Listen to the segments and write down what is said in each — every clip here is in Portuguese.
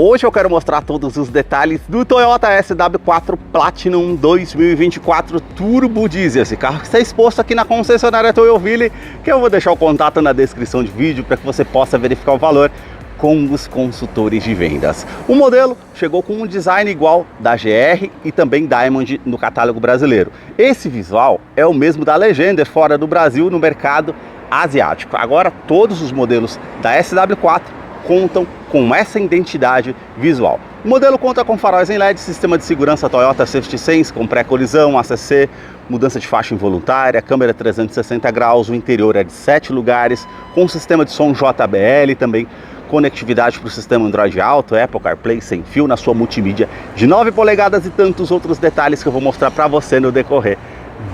Hoje eu quero mostrar todos os detalhes do Toyota SW4 Platinum 2024 Turbo Diesel. Esse carro que está exposto aqui na concessionária Toyoville, que eu vou deixar o contato na descrição de vídeo para que você possa verificar o valor com os consultores de vendas. O modelo chegou com um design igual da GR e também Diamond no catálogo brasileiro. Esse visual é o mesmo da Legender fora do Brasil no mercado asiático. Agora todos os modelos da SW4 contam com essa identidade visual. O modelo conta com faróis em LED, sistema de segurança Toyota Safety Sense com pré-colisão, ACC, mudança de faixa involuntária, câmera 360 graus, o interior é de 7 lugares, com sistema de som JBL, também conectividade para o sistema Android Auto, Apple CarPlay sem fio na sua multimídia de 9 polegadas e tantos outros detalhes que eu vou mostrar para você no decorrer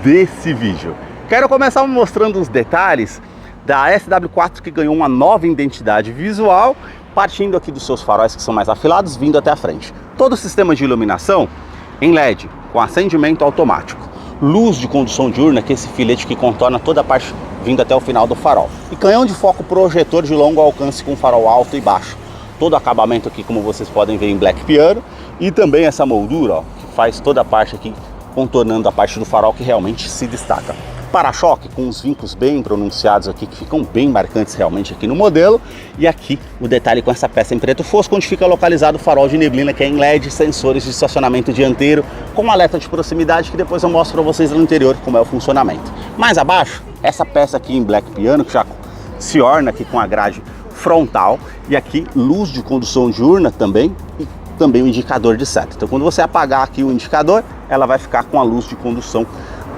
desse vídeo. Quero começar mostrando os detalhes da SW4 que ganhou uma nova identidade visual, partindo aqui dos seus faróis que são mais afilados, vindo até a frente. Todo o sistema de iluminação em LED, com acendimento automático. Luz de condução diurna, que é esse filete que contorna toda a parte vindo até o final do farol. E canhão de foco projetor de longo alcance com farol alto e baixo. Todo o acabamento aqui, como vocês podem ver, em black piano. E também essa moldura, ó, que faz toda a parte aqui, contornando a parte do farol que realmente se destaca. Para-choque com os vincos bem pronunciados aqui, que ficam bem marcantes realmente aqui no modelo. E aqui o detalhe com essa peça em preto fosco, onde fica localizado o farol de neblina, que é em LED, sensores de estacionamento dianteiro, com alerta de proximidade, que depois eu mostro para vocês no interior como é o funcionamento. Mais abaixo, essa peça aqui em black piano, que já se orna aqui com a grade frontal. E aqui luz de condução diurna também, e também o indicador de seta. Então quando você apagar aqui o indicador, ela vai ficar com a luz de condução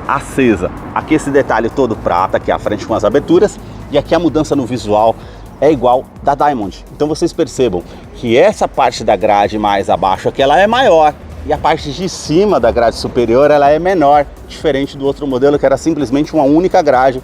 acesa. Aqui esse detalhe todo prata, aqui à frente com as aberturas, e aqui a mudança no visual é igual da Diamond. Então vocês percebam que essa parte da grade mais abaixo aqui ela é maior, e a parte de cima da grade superior ela é menor, diferente do outro modelo que era simplesmente uma única grade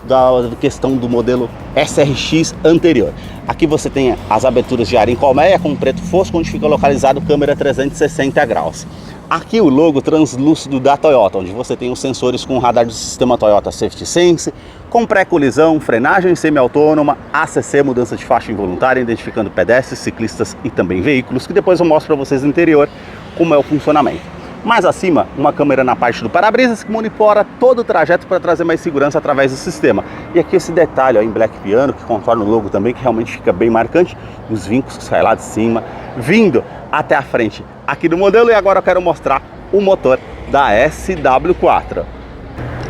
da questão do modelo SRX anterior. Aqui você tem as aberturas de ar em colmeia com preto fosco, onde fica localizado câmera 360 graus. Aqui o logo translúcido da Toyota, onde você tem os sensores com radar do sistema Toyota Safety Sense, com pré-colisão, frenagem semi-autônoma, ACC, mudança de faixa involuntária, identificando pedestres, ciclistas e também veículos, que depois eu mostro para vocês no interior como é o funcionamento. Mais acima, uma câmera na parte do para-brisas que monitora todo o trajeto para trazer mais segurança através do sistema. E aqui esse detalhe ó, em black piano, que contorna o logo também, que realmente fica bem marcante, os vincos que saem lá de cima, vindo até a frente aqui do modelo. E agora eu quero mostrar o motor da SW4.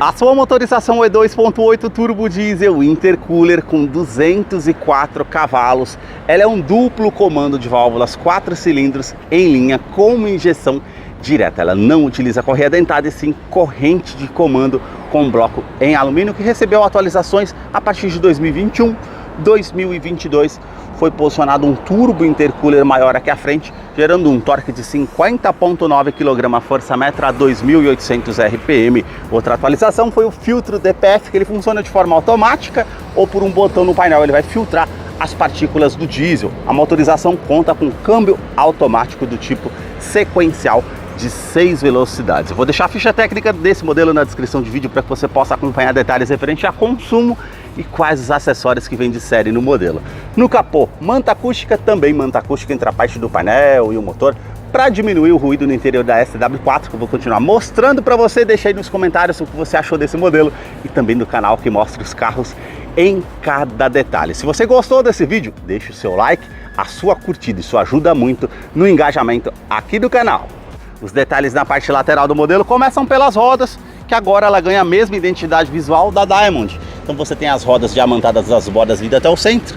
A sua motorização é 2.8 turbo diesel intercooler com 204 cavalos. Ela é um duplo comando de válvulas 4 cilindros em linha com injeção direta. Ela não utiliza correia dentada e sim corrente de comando com bloco em alumínio, que recebeu atualizações a partir de 2021, 2022. Foi posicionado um turbo intercooler maior aqui à frente, gerando um torque de 50,9 kgfm a 2.800 RPM. Outra atualização foi o filtro DPF, que ele funciona de forma automática ou por um botão no painel. Ele vai filtrar as partículas do diesel. A motorização conta com câmbio automático do tipo sequencial de 6 velocidades. Eu vou deixar a ficha técnica desse modelo na descrição de vídeo para que você possa acompanhar detalhes referentes a consumo e quais os acessórios que vem de série no modelo. No capô, manta acústica, também manta acústica entre a parte do painel e o motor, para diminuir o ruído no interior da SW4, que eu vou continuar mostrando para você. Deixa aí nos comentários o que você achou desse modelo e também do canal que mostra os carros em cada detalhe. Se você gostou desse vídeo, deixe o seu like, a sua curtida, isso ajuda muito no engajamento aqui do canal. Os detalhes na parte lateral do modelo começam pelas rodas, que agora ela ganha a mesma identidade visual da Diamond. Então você tem as rodas diamantadas das bordas vindo até o centro,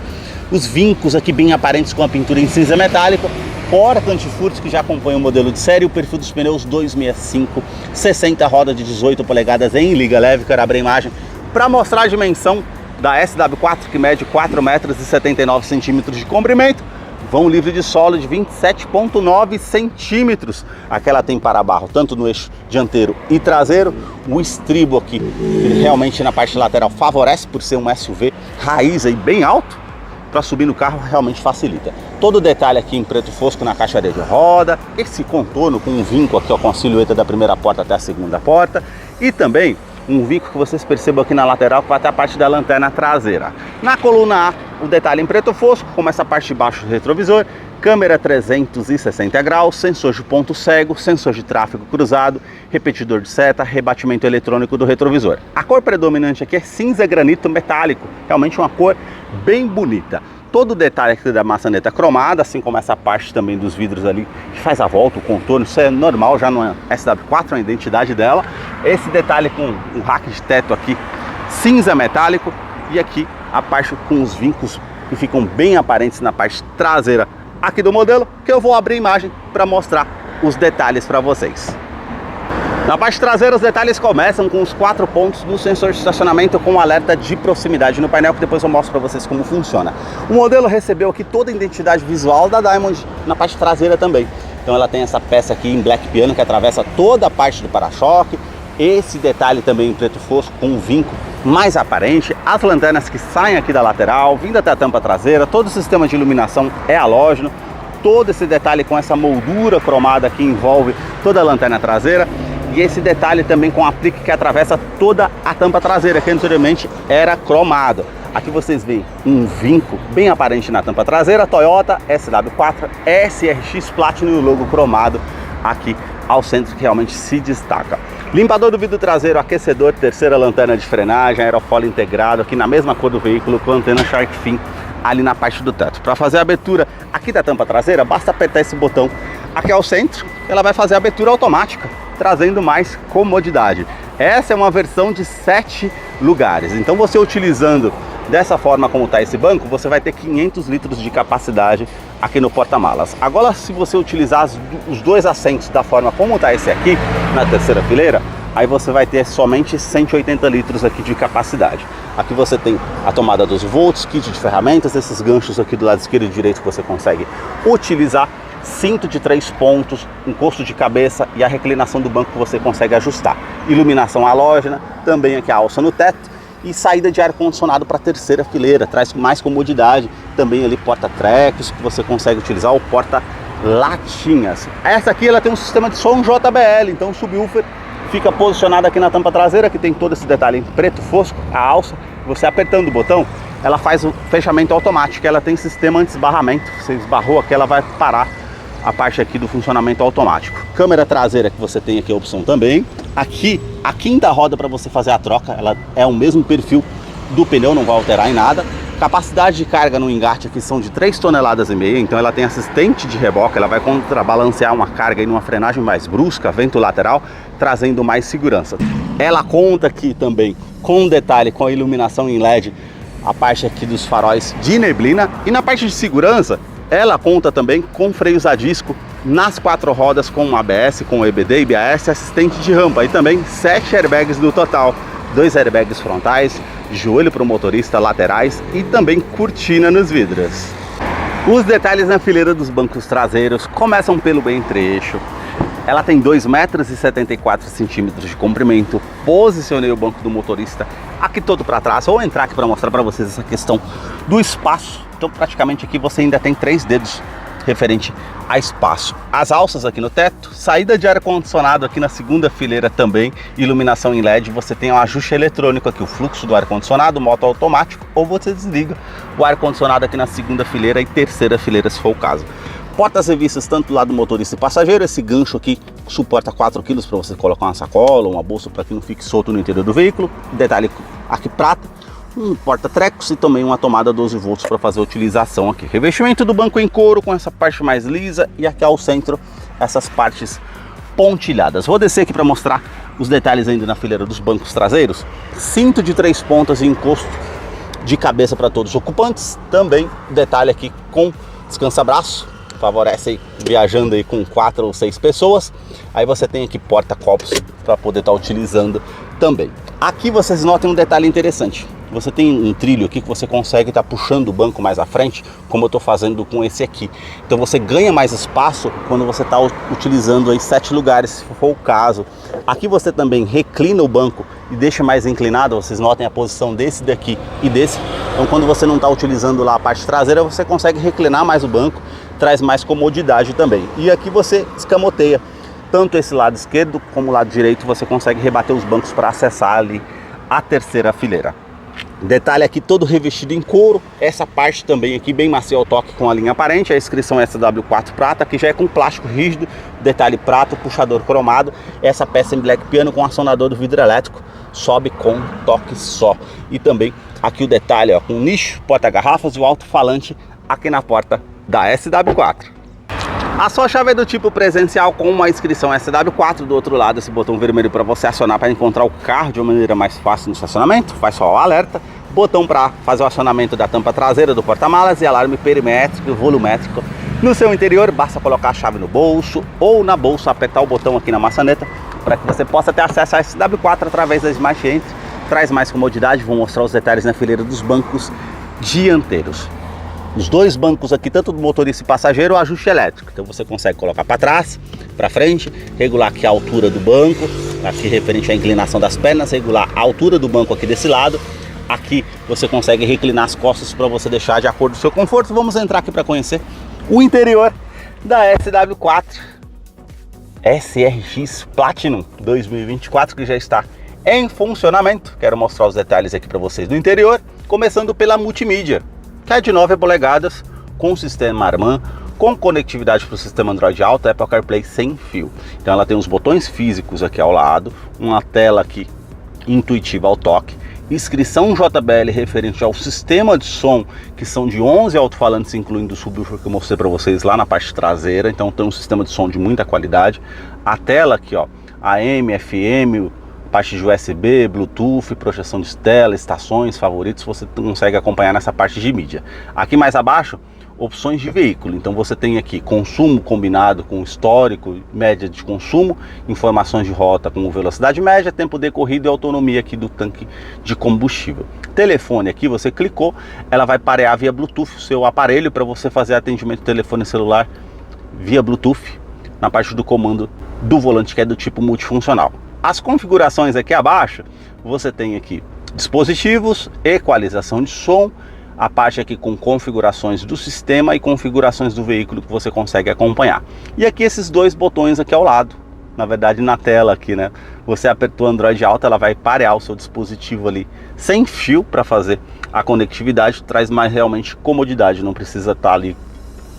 os vincos aqui bem aparentes com a pintura em cinza metálico, porta antifurtos que já acompanha o modelo de série, o perfil dos pneus 265, 60 roda de 18 polegadas em liga leve. Quero abrir a imagem para mostrar a dimensão da SW4, que mede 4,79 m de comprimento, vão livre de solo de 27,9 centímetros. Aqui ela tem para-barro tanto no eixo dianteiro e traseiro. O estribo aqui, ele realmente na parte lateral favorece por ser um SUV raiz aí bem alto. Para subir no carro realmente facilita. Todo o detalhe aqui em preto fosco na caixa de roda, esse contorno com um vinco aqui ó, com a silhueta da primeira porta até a segunda porta, e também um vinco que vocês percebam aqui na lateral que vai até a parte da lanterna traseira. Na coluna A, o detalhe em preto fosco, como essa parte de baixo do retrovisor, câmera 360 graus, sensor de ponto cego, sensor de tráfego cruzado, repetidor de seta, rebatimento eletrônico do retrovisor. A cor predominante aqui é cinza granito metálico, realmente uma cor bem bonita. Todo o detalhe aqui da maçaneta cromada, assim como essa parte também dos vidros ali, que faz a volta, o contorno, isso é normal, já não é SW4, a identidade dela. Esse detalhe com o rack de teto aqui, cinza metálico, e aqui a parte com os vincos que ficam bem aparentes na parte traseira aqui do modelo, que eu vou abrir a imagem para mostrar os detalhes para vocês. Na parte traseira, os detalhes começam com os 4 pontos do sensor de estacionamento com alerta de proximidade no painel, que depois eu mostro para vocês como funciona. O modelo recebeu aqui toda a identidade visual da Diamond na parte traseira também. Então ela tem essa peça aqui em black piano que atravessa toda a parte do para-choque. Esse detalhe também em preto fosco com um vinco mais aparente, as lanternas que saem aqui da lateral, vindo até a tampa traseira, todo o sistema de iluminação é halógeno, todo esse detalhe com essa moldura cromada que envolve toda a lanterna traseira, e esse detalhe também com aplique que atravessa toda a tampa traseira, que anteriormente era cromado. Aqui vocês veem um vinco bem aparente na tampa traseira, Toyota SW4 SRX Platinum e o logo cromado aqui ao centro, que realmente se destaca. Limpador do vidro traseiro, aquecedor, terceira lanterna de frenagem, aerofólio integrado aqui na mesma cor do veículo, com antena Shark Fin ali na parte do teto. Para fazer a abertura aqui da tampa traseira, basta apertar esse botão aqui ao centro, ela vai fazer a abertura automática, trazendo mais comodidade. Essa é uma versão de 7 lugares, então você utilizando dessa forma como está esse banco, você vai ter 500 litros de capacidade aqui no porta-malas. Agora, se você utilizar os 2 assentos da forma como está esse aqui, na terceira fileira, aí você vai ter somente 180 litros aqui de capacidade. Aqui você tem a tomada 12 volts, kit de ferramentas, esses ganchos aqui do lado esquerdo e direito que você consegue utilizar, cinto de 3 pontos, encosto de cabeça e a reclinação do banco que você consegue ajustar. Iluminação halógena, também aqui a alça no teto, e saída de ar-condicionado para a terceira fileira, traz mais comodidade, também ali porta-trecos que você consegue utilizar, ou porta-latinhas. Essa aqui ela tem um sistema de som JBL, então o subwoofer fica posicionado aqui na tampa traseira, que tem todo esse detalhe em preto fosco, a alça, você apertando o botão, ela faz o fechamento automático, ela tem sistema anti-esbarramento, você esbarrou aqui, ela vai parar a parte aqui do funcionamento automático. Câmera traseira que você tem aqui a opção também. Aqui, a quinta roda para você fazer a troca, ela é o mesmo perfil do pneu, não vai alterar em nada. Capacidade de carga no engate aqui são de 3,5 toneladas, então ela tem assistente de reboque, ela vai contrabalancear uma carga e numa frenagem mais brusca, vento lateral, trazendo mais segurança. Ela conta aqui também com um detalhe, com a iluminação em LED, a parte aqui dos faróis de neblina, e na parte de segurança, ela conta também com freios a disco nas 4 rodas, com ABS, com EBD, IBS, assistente de rampa, e também 7 airbags no total, 2 airbags frontais, joelho para o motorista, laterais e também cortina nos vidros. Os detalhes na fileira dos bancos traseiros começam pelo entre-eixo. Ela tem 2,74 m de comprimento. Posicionei o banco do motorista aqui todo para trás. Vou entrar aqui para mostrar para vocês essa questão do espaço. Então praticamente aqui você ainda tem 3 dedos referente a espaço. As alças aqui no teto, saída de ar-condicionado aqui na segunda fileira também, iluminação em LED, você tem um ajuste eletrônico aqui, o fluxo do ar-condicionado, moto automático, ou você desliga o ar-condicionado aqui na segunda fileira e terceira fileira se for o caso. Portas revistas tanto do lado do motorista e passageiro, esse gancho aqui suporta 4 kg para você colocar uma sacola, uma bolsa para que não fique solto no interior do veículo. Detalhe aqui prata, um porta-trecos e também uma tomada 12 volts para fazer a utilização aqui. Revestimento do banco em couro com essa parte mais lisa e aqui ao centro essas partes pontilhadas. Vou descer aqui para mostrar os detalhes ainda na fileira dos bancos traseiros. Cinto de 3 pontas e encosto de cabeça para todos os ocupantes. Também detalhe aqui com descansa-braço, favorece aí viajando aí com 4 ou 6 pessoas. Aí você tem aqui porta-copos para poder estar utilizando também. Aqui vocês notem um detalhe interessante. Você tem um trilho aqui que você consegue estar puxando o banco mais à frente, como eu estou fazendo com esse aqui. Então você ganha mais espaço quando você está utilizando aí 7 lugares, se for o caso. Aqui você também reclina o banco e deixa mais inclinado. Vocês notem a posição desse daqui e desse. Então quando você não está utilizando lá a parte traseira, você consegue reclinar mais o banco, traz mais comodidade também. E aqui você escamoteia. Tanto esse lado esquerdo como o lado direito, você consegue rebater os bancos para acessar ali a terceira fileira. Detalhe aqui todo revestido em couro, essa parte também aqui bem macia ao toque com a linha aparente, a inscrição SW4 prata, que já é com plástico rígido, detalhe prata, puxador cromado, essa peça em black piano com acionador do vidro elétrico, sobe com toque só. E também aqui o detalhe, ó, com nicho, porta-garrafas e o alto-falante aqui na porta da SW4. A sua chave é do tipo presencial com uma inscrição SW4, do outro lado esse botão vermelho para você acionar para encontrar o carro de uma maneira mais fácil no estacionamento, faz só o alerta, botão para fazer o acionamento da tampa traseira do porta-malas e alarme perimétrico e volumétrico. No seu interior basta colocar a chave no bolso ou na bolsa, apertar o botão aqui na maçaneta para que você possa ter acesso a SW4 através da Smart Entry, traz mais comodidade. Vou mostrar os detalhes na fileira dos bancos dianteiros. Os dois bancos aqui, tanto do motorista e passageiro, o ajuste elétrico. Então você consegue colocar para trás, para frente, regular aqui a altura do banco, aqui referente à inclinação das pernas, regular a altura do banco aqui desse lado. Aqui você consegue reclinar as costas para você deixar de acordo com o seu conforto. Vamos entrar aqui para conhecer o interior da SW4 SRX Platinum 2024, que já está em funcionamento. Quero mostrar os detalhes aqui para vocês do interior, começando pela multimídia, que é de 9 polegadas, com sistema Harman, com conectividade para o sistema Android Auto, Apple CarPlay sem fio. Então ela tem os botões físicos aqui ao lado, uma tela aqui intuitiva ao toque, inscrição JBL referente ao sistema de som, que são de 11 alto-falantes, incluindo o subwoofer que eu mostrei para vocês lá na parte traseira. Então tem um sistema de som de muita qualidade. A tela aqui, ó, AM, FM, parte de USB, Bluetooth, projeção de tela, estações, favoritos, você consegue acompanhar nessa parte de mídia. Aqui mais abaixo, opções de veículo. Então você tem aqui consumo combinado com histórico, média de consumo, informações de rota com velocidade média, tempo decorrido e autonomia aqui do tanque de combustível. Telefone aqui, você clicou, ela vai parear via Bluetooth o seu aparelho para você fazer atendimento telefone celular via Bluetooth na parte do comando do volante, que é do tipo multifuncional. As configurações aqui abaixo, você tem aqui dispositivos, equalização de som, a parte aqui com configurações do sistema e configurações do veículo que você consegue acompanhar. E aqui esses dois botões aqui ao lado, na verdade na tela aqui, né? Você apertou o Android Auto, ela vai parear o seu dispositivo ali sem fio para fazer a conectividade, traz mais realmente comodidade, não precisa estar ali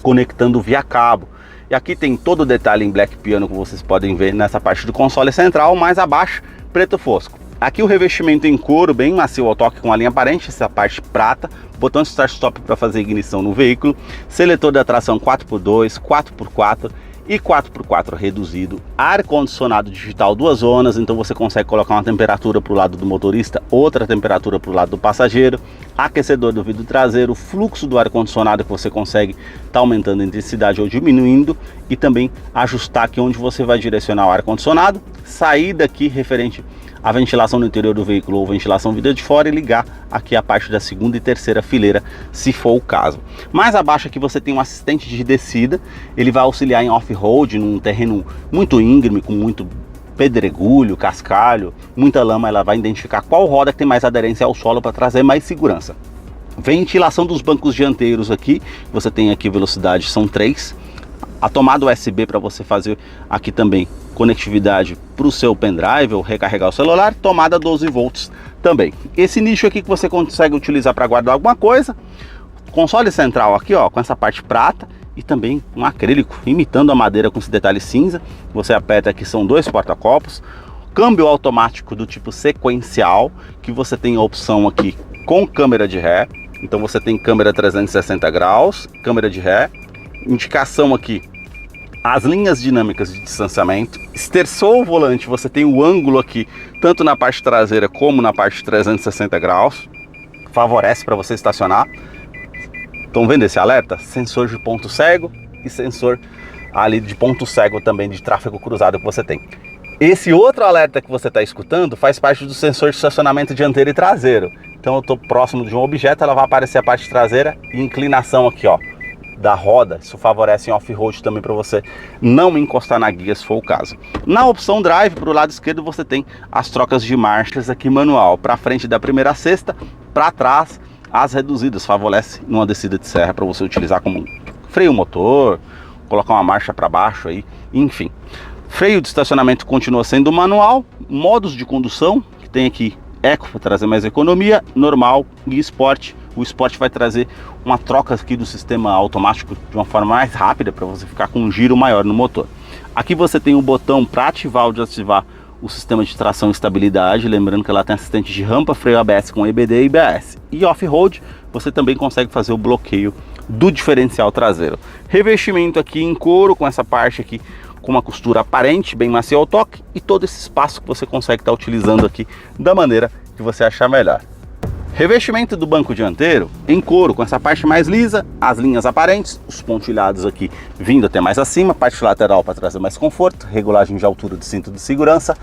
conectando via cabo. E aqui tem todo o detalhe em black piano que vocês podem ver nessa parte do console central, mais abaixo, preto fosco. Aqui o revestimento em couro, bem macio ao toque com a linha aparente, essa parte prata, botão de start stop para fazer ignição no veículo, seletor de tração 4x2, 4x4 e 4x4 reduzido, ar-condicionado digital 2 zonas, então você consegue colocar uma temperatura para o lado do motorista, outra temperatura para o lado do passageiro, aquecedor do vidro traseiro, fluxo do ar-condicionado que você consegue estar aumentando a intensidade ou diminuindo, e também ajustar aqui onde você vai direcionar o ar-condicionado, saída aqui referente a ventilação no interior do veículo ou ventilação vinda de fora, e ligar aqui a parte da segunda e terceira fileira, se for o caso. Mais abaixo aqui você tem um assistente de descida, ele vai auxiliar em off-road, num terreno muito íngreme, com muito pedregulho, cascalho, muita lama, ela vai identificar qual roda que tem mais aderência ao solo para trazer mais segurança. Ventilação dos bancos dianteiros aqui, você tem aqui velocidade, são 3. A tomada USB para você fazer aqui também conectividade para o seu pendrive ou recarregar o celular, tomada 12 volts também. Esse nicho aqui que você consegue utilizar para guardar alguma coisa, console central aqui, ó, com essa parte prata e também um acrílico imitando a madeira com esse detalhe cinza. Você aperta aqui, são 2 porta-copos, câmbio automático do tipo sequencial, que você tem a opção aqui com câmera de ré, então você tem câmera 360 graus, câmera de ré, indicação aqui as linhas dinâmicas de distanciamento. Esterçou o volante, você tem o ângulo aqui tanto na parte traseira como na parte 360 graus, favorece para você estacionar. Estão vendo esse alerta? Sensor de ponto cego e sensor ali de ponto cego também de tráfego cruzado que você tem. Esse outro alerta que você está escutando faz parte do sensor de estacionamento dianteiro e traseiro. Então eu estou próximo de um objeto, ela vai aparecer a parte traseira e inclinação aqui, ó, da roda. Isso favorece em off-road também para você não encostar na guia se for o caso. Na opção drive, para o lado esquerdo, você tem as trocas de marchas aqui manual, para frente da primeira a sexta, para trás as reduzidas, favorece numa descida de serra para você utilizar como freio motor, colocar uma marcha para baixo aí, enfim. Freio de estacionamento continua sendo manual, modos de condução, que tem aqui Eco para trazer mais economia, normal e esporte. O esporte vai trazer uma troca aqui do sistema automático de uma forma mais rápida para você ficar com um giro maior no motor. Aqui você tem o botão para ativar ou desativar o sistema de tração e estabilidade, lembrando que ela tem assistente de rampa, freio ABS com EBD e IBS. E off-road você também consegue fazer o bloqueio do diferencial traseiro. Revestimento aqui em couro com essa parte aqui com uma costura aparente, bem macia ao toque, e todo esse espaço que você consegue estar utilizando aqui da maneira que você achar melhor. Revestimento do banco dianteiro em couro, com essa parte mais lisa, as linhas aparentes, os pontilhados aqui vindo até mais acima, parte lateral para trazer mais conforto, regulagem de altura do cinto de segurança,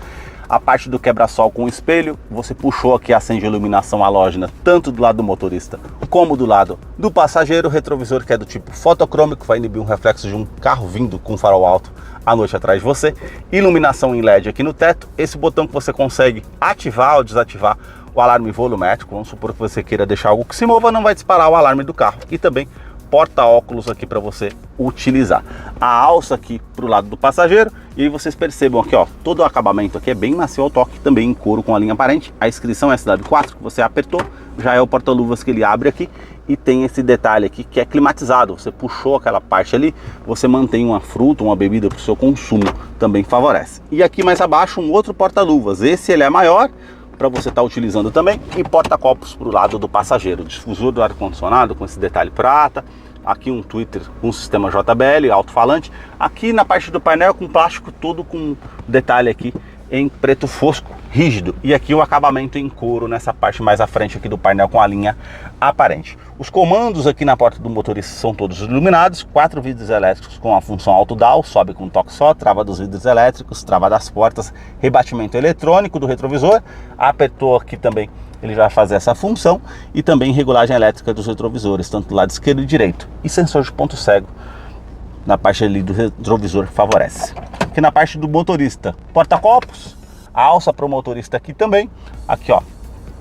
a parte do quebra-sol com espelho, você puxou aqui, acende a iluminação halógena tanto do lado do motorista como do lado do passageiro, retrovisor que é do tipo fotocrômico, vai inibir um reflexo de um carro vindo com farol alto à noite atrás de você, iluminação em LED aqui no teto, esse botão que você consegue ativar ou desativar o alarme volumétrico, vamos supor que você queira deixar algo que se mova, não vai disparar o alarme do carro, e também porta-óculos aqui para você utilizar. A alça aqui para o lado do passageiro, e aí vocês percebam aqui, ó, todo o acabamento aqui é bem macio ao toque, também em couro com a linha aparente. A inscrição SW4 que você apertou, já é o porta-luvas que ele abre aqui, e tem esse detalhe aqui que é climatizado. Você puxou aquela parte ali, você mantém uma fruta, uma bebida para o seu consumo, também favorece. E aqui mais abaixo um outro porta-luvas, esse ele é maior, para você estar utilizando também, e porta-copos para o lado do passageiro, difusor do ar-condicionado com esse detalhe prata, aqui um tweeter com sistema JBL, alto-falante, aqui na parte do painel com plástico todo com detalhe aqui em preto fosco, rígido, e aqui o acabamento em couro nessa parte mais à frente aqui do painel com a linha aparente. Os comandos aqui na porta do motorista são todos iluminados, 4 vidros elétricos com a função auto-down, sobe com um toque só, trava dos vidros elétricos, trava das portas, rebatimento eletrônico do retrovisor, apertou aqui também, ele vai fazer essa função, e também regulagem elétrica dos retrovisores, tanto do lado esquerdo e direito, e sensor de ponto cego na parte ali do retrovisor favorece. Aqui na parte do motorista, porta-copos, a alça para o motorista aqui também, aqui ó,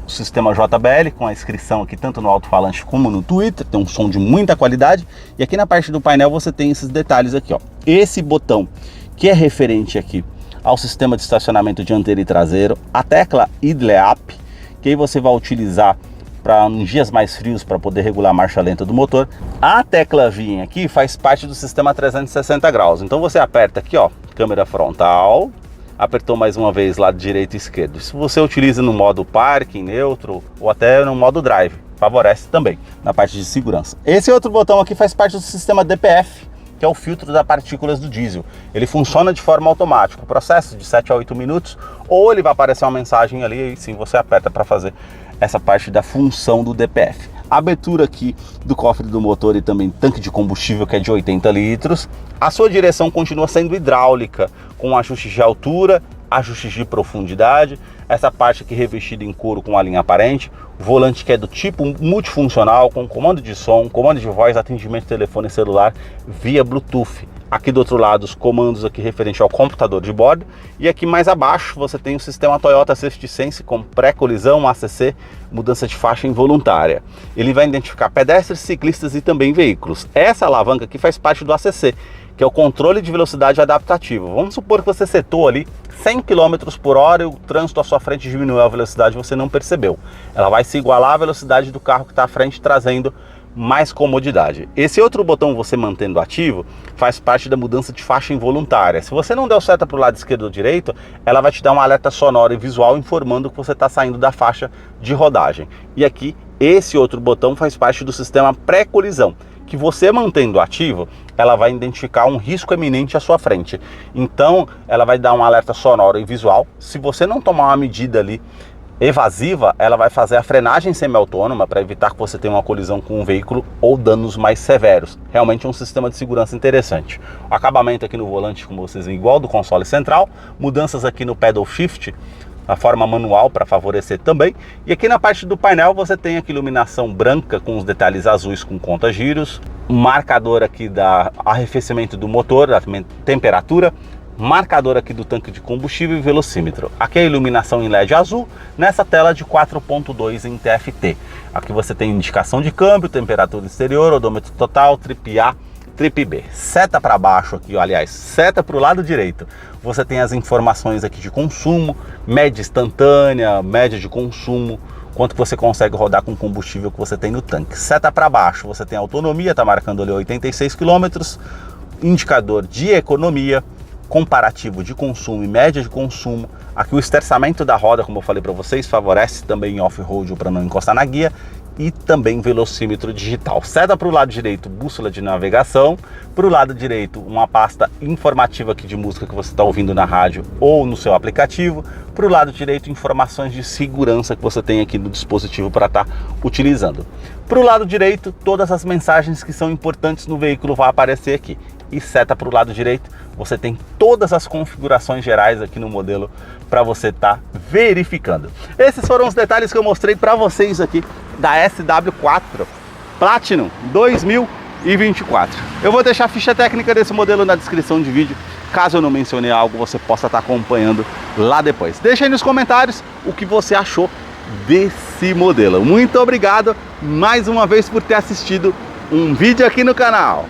o sistema JBL com a inscrição aqui tanto no alto-falante como no Twitter, tem um som de muita qualidade, e aqui na parte do painel você tem esses detalhes aqui ó, esse botão que é referente aqui ao sistema de estacionamento dianteiro e traseiro, a tecla Idle Up, que aí você vai utilizar para uns dias mais frios para poder regular a marcha lenta do motor. A tecla vinha aqui faz parte do sistema 360 graus, então você aperta aqui ó, câmera frontal, apertou mais uma vez lado direito e esquerdo. Se você utiliza no modo parking, neutro ou até no modo drive, favorece também na parte de segurança. Esse outro botão aqui faz parte do sistema DPF, que é o filtro das partículas do diesel. Ele funciona de forma automática, o processo de 7 a 8 minutos, ou ele vai aparecer uma mensagem ali e sim você aperta para fazer essa parte da função do DPF. A abertura aqui do cofre do motor e também tanque de combustível que é de 80 litros. A sua direção continua sendo hidráulica, com ajustes de altura, ajustes de profundidade. Essa parte aqui revestida em couro com a linha aparente. O volante que é do tipo multifuncional, com comando de som, comando de voz, atendimento de telefone celular via Bluetooth. Aqui do outro lado os comandos aqui referente ao computador de bordo, e aqui mais abaixo você tem o sistema Toyota Safety Sense com pré-colisão, ACC, mudança de faixa involuntária. Ele vai identificar pedestres, ciclistas e também veículos. Essa alavanca aqui faz parte do ACC, que é o controle de velocidade adaptativo. Vamos supor que você setou ali 100 km por hora e o trânsito à sua frente diminuiu a velocidade e você não percebeu. Ela vai se igualar à velocidade do carro que está à frente, trazendo mais comodidade. Esse outro botão, você mantendo ativo, faz parte da mudança de faixa involuntária. Se você não deu seta para o lado esquerdo ou direito, ela vai te dar um alerta sonoro e visual informando que você está saindo da faixa de rodagem. E aqui, esse outro botão faz parte do sistema pré-colisão, que você mantendo ativo, ela vai identificar um risco eminente à sua frente. Então, ela vai dar um alerta sonoro e visual. Se você não tomar uma medida ali evasiva, ela vai fazer a frenagem semi-autônoma para evitar que você tenha uma colisão com um veículo ou danos mais severos. Realmente é um sistema de segurança interessante. O acabamento aqui no volante, como vocês veem, igual do console central. Mudanças aqui no pedal shift, a forma manual para favorecer também. E aqui na parte do painel você tem aqui iluminação branca com os detalhes azuis com conta-giros. Um marcador aqui da arrefecimento do motor, da temperatura. Marcador aqui do tanque de combustível e velocímetro. Aqui a iluminação em LED azul, nessa tela de 4.2 em TFT. Aqui você tem indicação de câmbio, temperatura exterior, odômetro total, trip A, Trip B. Seta para baixo aqui, ó, aliás, seta para o lado direito. Você tem as informações aqui de consumo, média instantânea, média de consumo, quanto que você consegue rodar com o combustível que você tem no tanque. Seta para baixo, você tem autonomia, tá marcando ali 86 km, indicador de economia, comparativo de consumo e média de consumo. Aqui o esterçamento da roda, como eu falei para vocês, favorece também em off-road para não encostar na guia, e também velocímetro digital. Seta para o lado direito, bússola de navegação. Para o lado direito, uma pasta informativa aqui de música que você está ouvindo na rádio ou no seu aplicativo. Para o lado direito, informações de segurança que você tem aqui no dispositivo para estar utilizando. Para o lado direito, todas as mensagens que são importantes no veículo vão aparecer aqui. E seta para o lado direito, você tem todas as configurações gerais aqui no modelo para você estar verificando. Esses foram os detalhes que eu mostrei para vocês aqui da SW4 Platinum 2024. Eu vou deixar a ficha técnica desse modelo na descrição de vídeo. Caso eu não mencione algo, você possa estar acompanhando lá depois. Deixa aí nos comentários o que você achou desse modelo. Muito obrigado mais uma vez por ter assistido um vídeo aqui no canal.